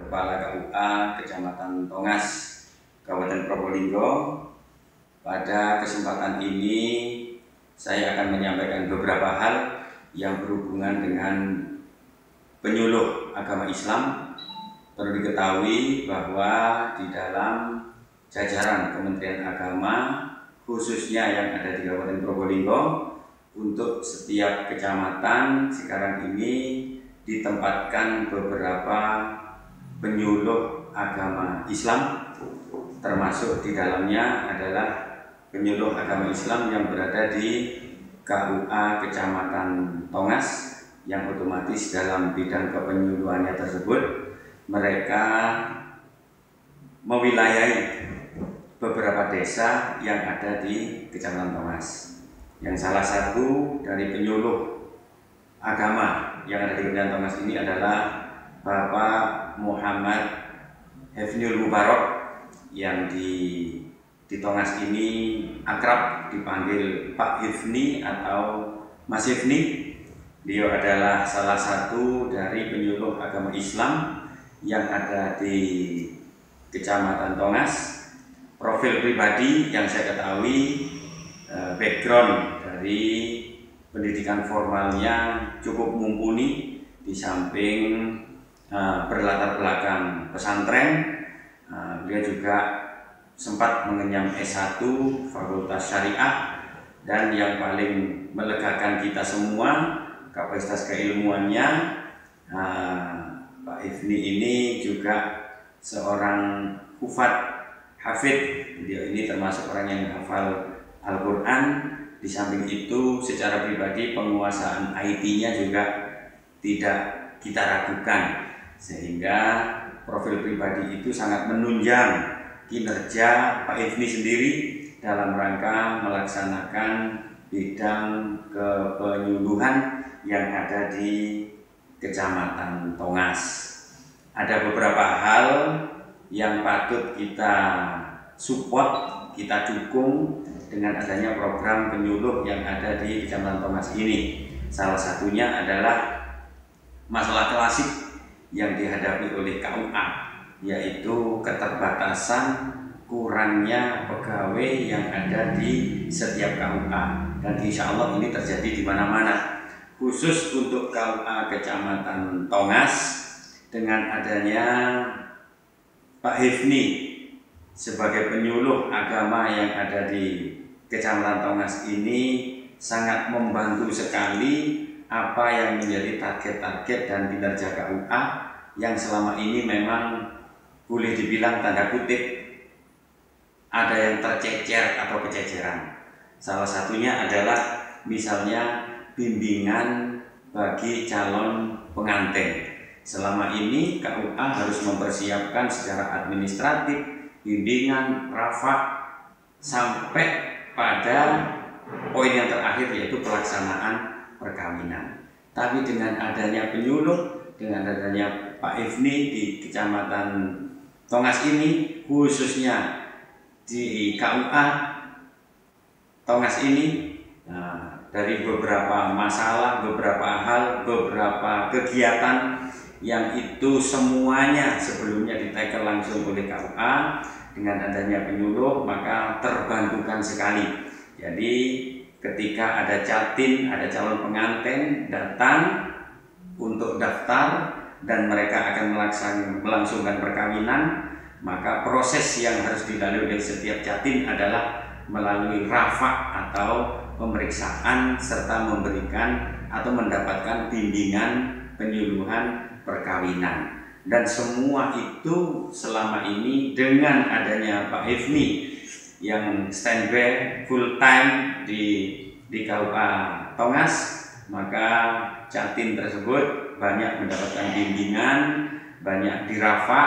Kepala KUA Kecamatan Tongas, Kabupaten Probolinggo. Pada kesempatan ini saya akan menyampaikan beberapa hal yang berhubungan dengan penyuluh agama Islam. Perlu diketahui bahwa di dalam jajaran Kementerian Agama, khususnya yang ada di Kabupaten Probolinggo, untuk setiap kecamatan sekarang ini ditempatkan beberapa penyuluh agama Islam, termasuk di dalamnya adalah penyuluh agama Islam yang berada di KUA Kecamatan Tongas, yang otomatis dalam bidang kepenyuluhannya tersebut mereka mewilayahi beberapa desa yang ada di Kecamatan Tongas. Yang salah satu dari penyuluh agama yang ada di Kecamatan Tongas ini adalah Bapak Muhammad Hefniul Mubarok, yang di Tongas ini akrab dipanggil Pak Hifni atau Mas Hifni. Beliau adalah salah satu dari penyuluh agama Islam yang ada di Kecamatan Tongas. Profil pribadi yang saya ketahui, background dari pendidikan formalnya cukup mumpuni, di samping berlatar belakang pesantren. Beliau juga sempat mengenyam S1 Fakultas Syariah, dan yang paling melegakan kita semua, kapasitas keilmuannya, Pak Hifni ini juga seorang hafid. Beliau ini termasuk orang yang hafal Al-Quran. Di samping itu secara pribadi penguasaan IT-nya juga tidak kita ragukan, sehingga profil pribadi itu sangat menunjang kinerja Pak Hifni sendiri dalam rangka melaksanakan bidang kepenyuluhan yang ada di Kecamatan Tongas. Ada beberapa hal yang patut kita support, kita dukung dengan adanya program penyuluh yang ada di Kecamatan Tongas ini. Salah satunya adalah masalah klasik yang dihadapi oleh KUA, yaitu keterbatasan kurangnya pegawai yang ada di setiap KUA, dan insya Allah ini terjadi di mana-mana. Khusus untuk KUA Kecamatan Tongas, dengan adanya Pak Hifni sebagai penyuluh agama yang ada di Kecamatan Tongas ini sangat membantu sekali apa yang menjadi target-target dan kinerja KUA yang selama ini memang boleh dibilang tanda kutip ada yang tercecer atau kececeran. Salah satunya adalah misalnya bimbingan bagi calon pengantin. Selama ini KUA harus mempersiapkan secara administratif bimbingan, rafa, sampai pada poin yang terakhir, yaitu pelaksanaan perkawinan. Tapi dengan adanya penyuluh, dengan adanya Pak Hifni di Kecamatan Tongas ini, khususnya di KUA Tongas ini, dari beberapa masalah, beberapa hal, beberapa kegiatan yang itu semuanya sebelumnya ditackle langsung oleh KUA, dengan adanya penyuluh maka terbantukan sekali. Jadi ketika ada catin, ada calon pengantin datang untuk daftar dan mereka akan melangsungkan perkawinan, maka proses yang harus dilalui oleh setiap catin adalah melalui rafa atau pemeriksaan serta memberikan atau mendapatkan bimbingan penyuluhan perkawinan. Dan semua itu selama ini dengan adanya Pak Hifni yang standby full time di KUA Tongas, maka catin tersebut banyak mendapatkan bimbingan, banyak dirafa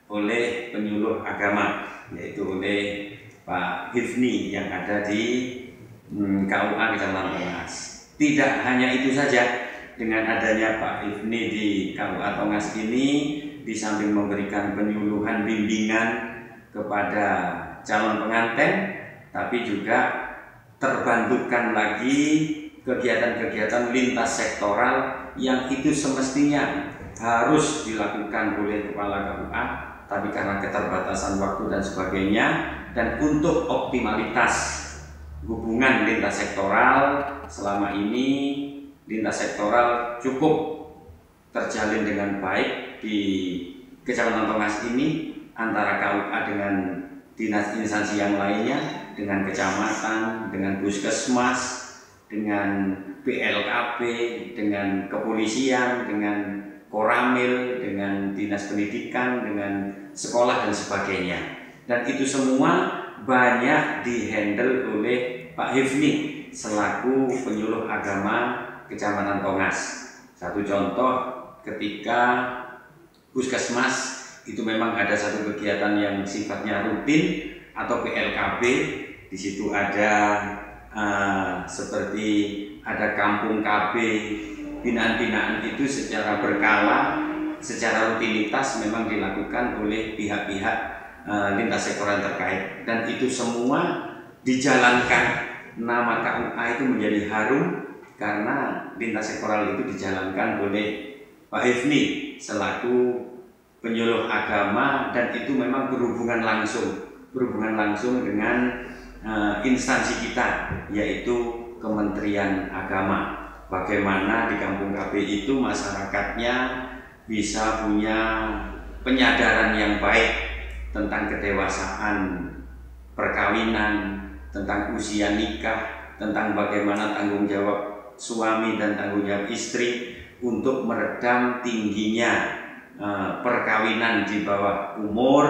oleh penyuluh agama, yaitu oleh Pak Hifni yang ada di KUA Kecamatan Tongas. Tidak hanya itu saja, dengan adanya Pak Hifni di KUA Tongas ini, di samping memberikan penyuluhan bimbingan kepada calon pengantin, tapi juga terbantukan lagi kegiatan-kegiatan lintas sektoral yang itu semestinya harus dilakukan oleh kepala KUA, tapi karena keterbatasan waktu dan sebagainya, dan untuk optimalitas hubungan lintas sektoral, selama ini lintas sektoral cukup terjalin dengan baik di Kecamatan Tongas ini, antara KUA dengan dinas instansi yang lainnya, dengan kecamatan, dengan puskesmas, dengan PLKP, dengan kepolisian, dengan Koramil, dengan dinas pendidikan, dengan sekolah dan sebagainya. Dan itu semua banyak dihandle oleh Pak Hifni selaku penyuluh agama Kecamatan Tongas. Satu contoh, ketika puskesmas itu memang ada satu kegiatan yang sifatnya rutin atau PLKB. Di situ ada seperti ada kampung KB, binaan-binaan itu secara berkala, secara rutinitas memang dilakukan oleh pihak-pihak lintas sektoral terkait, dan itu semua dijalankan. Nama KUA itu menjadi harum karena lintas sektoral itu dijalankan oleh Pak Hifni selaku penyuluh agama, dan itu memang berhubungan langsung dengan instansi kita, yaitu Kementerian Agama. Bagaimana di kampung KB itu masyarakatnya bisa punya penyadaran yang baik tentang kedewasaan perkawinan, tentang usia nikah, tentang bagaimana tanggung jawab suami dan tanggung jawab istri untuk meredam tingginya perkawinan di bawah umur,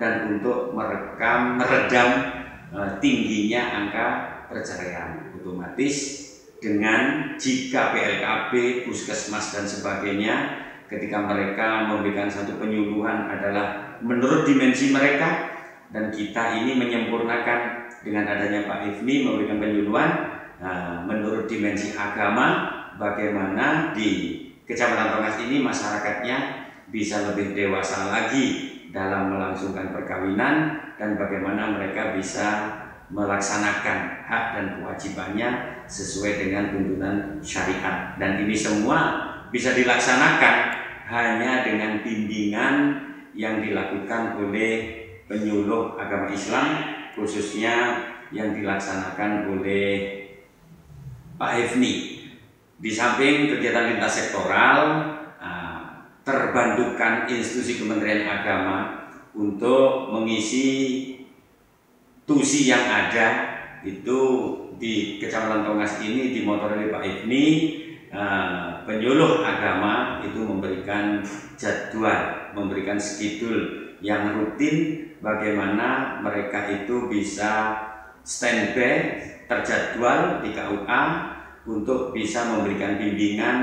dan untuk meredam tingginya angka perceraian. Otomatis dengan jika PLKB, puskesmas dan sebagainya, ketika mereka memberikan satu penyuluhan adalah menurut dimensi mereka, dan kita ini menyempurnakan dengan adanya Pak Hifni memberikan penyuluhan menurut dimensi agama, bagaimana di Kecamatan Tongas ini masyarakatnya bisa lebih dewasa lagi dalam melangsungkan perkawinan, dan bagaimana mereka bisa melaksanakan hak dan kewajibannya sesuai dengan tuntunan syariat. Dan ini semua bisa dilaksanakan hanya dengan bimbingan yang dilakukan oleh penyuluh agama Islam, khususnya yang dilaksanakan oleh Pak Hifni. Di samping kegiatan lintas sektoral, terbantukan institusi Kementerian Agama untuk mengisi tusi yang ada itu di Kecamatan Tongas ini dimotori oleh Pak Hifni. Penyuluh agama itu memberikan jadwal, memberikan schedule yang rutin, bagaimana mereka itu bisa standby terjadwal di KUA untuk bisa memberikan bimbingan,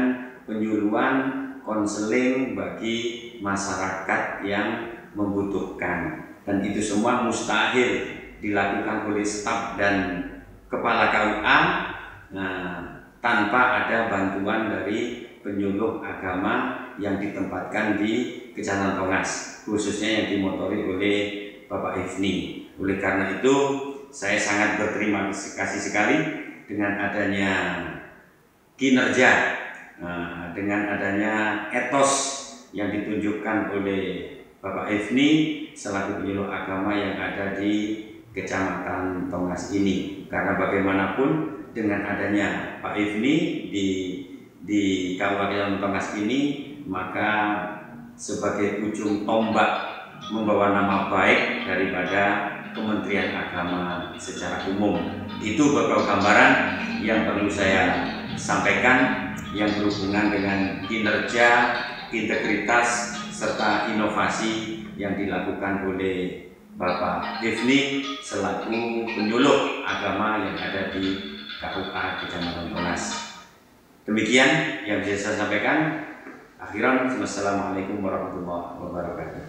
penyuluhan, konseling bagi masyarakat yang membutuhkan. Dan itu semua mustahil dilakukan oleh staf dan kepala KUA tanpa ada bantuan dari penyuluh agama yang ditempatkan di Kecamatan Tongas, khususnya yang dimotori oleh Bapak Hifni. Oleh karena itu, saya sangat berterima kasih sekali dengan adanya kinerja, dengan adanya etos yang ditunjukkan oleh Bapak Hifni selaku penyuluh agama yang ada di Kecamatan Tongas ini. Karena bagaimanapun dengan adanya Pak Hifni di Kabupaten Tongas ini, maka sebagai ujung tombak membawa nama baik daripada Kementerian Agama secara umum. Itu beberapa gambaran yang perlu saya sampaikan yang berhubungan dengan kinerja, integritas, serta inovasi yang dilakukan oleh Bapak Hifni selaku penyuluh agama yang ada di KUA Kecamatan Tongas. Demikian yang bisa saya sampaikan. Akhiran, wassalamualaikum warahmatullahi wabarakatuh.